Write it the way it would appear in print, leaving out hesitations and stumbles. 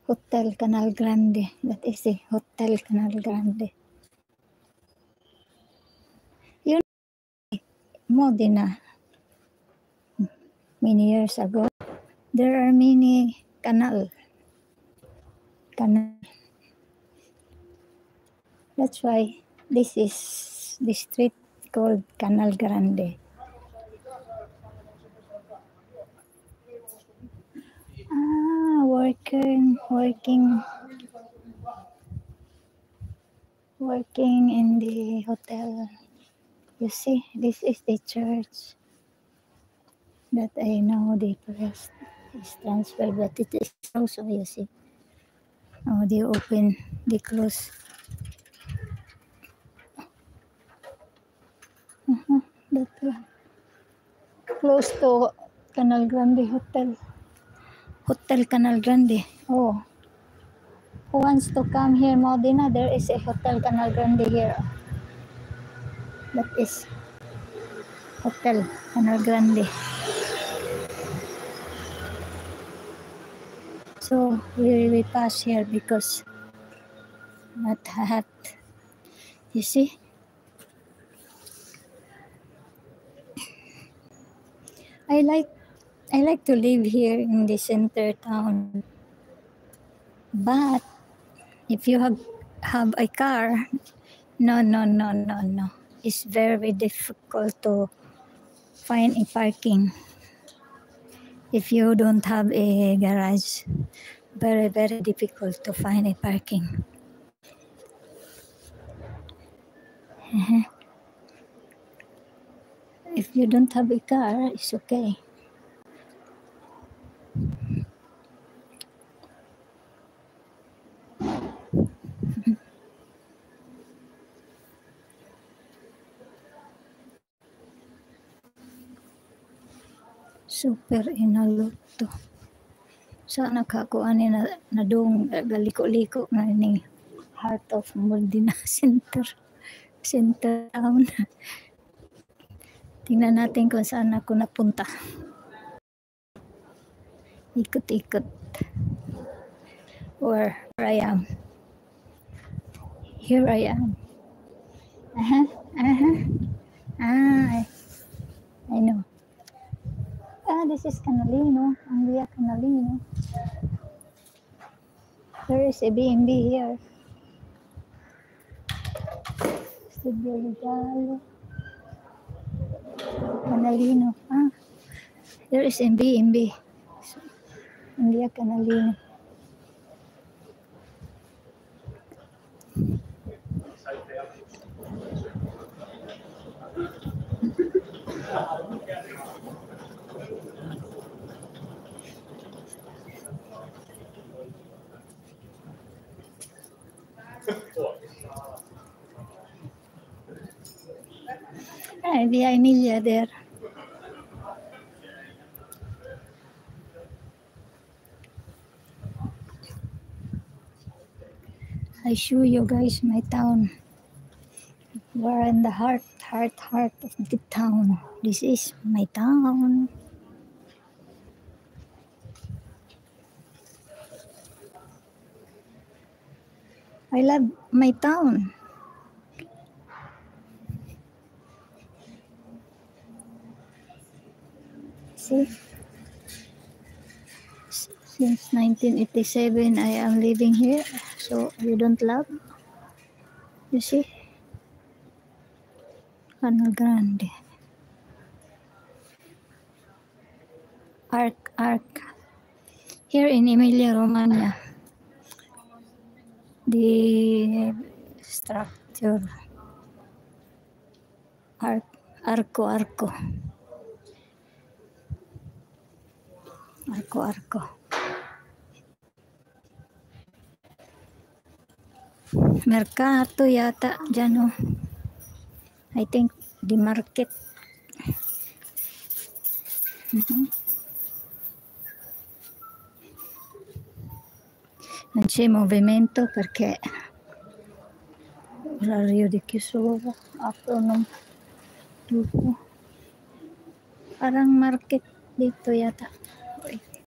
Hotel Canal Grande. That is the Hotel Canal Grande. Yun, Modena. Many years ago, there are many canal. That's why this is the street called Canal Grande. Working in the hotel. You see, this is the church that I know the priest is transferred, but it is also, you see. Oh, they open, they close. That one. Close to Canal Grande Hotel. Hotel Canal Grande. Oh. Who wants to come here, Modena? There is a Hotel Canal Grande here. That is Hotel Canal Grande. So we pass here because not hot. You see? I like to live here in the center town. But if you have a car, no. It's very difficult to find a parking. If you don't have a garage, very difficult to find a parking. If you don't have a car, it's okay. Super inaloto. Sana kakuan ni na dong galiko-liko na ni Heart of Modena Center town. Tingnan natin kung saan ako napunta. Ikot-ikot. Where I am. Here I am. I know. This is Canalino. Ang via Canalino. There is a B&B here. Studio Regalo. Canalino. There is a B&B. Ang via Canalino. Via Emilia there. I show you guys my town. We're in the heart of the town. This is my town. I love my town. See? Since 1987, I am living here. So, you don't love? You see? Canal Grande. Arc. Here in Emilia Romagna. The structure. Arco. Mercato yata dyan, oh. I think the market. Non c'è movimento perché orario di chiusura, aprono dopo. Parang market dito yata.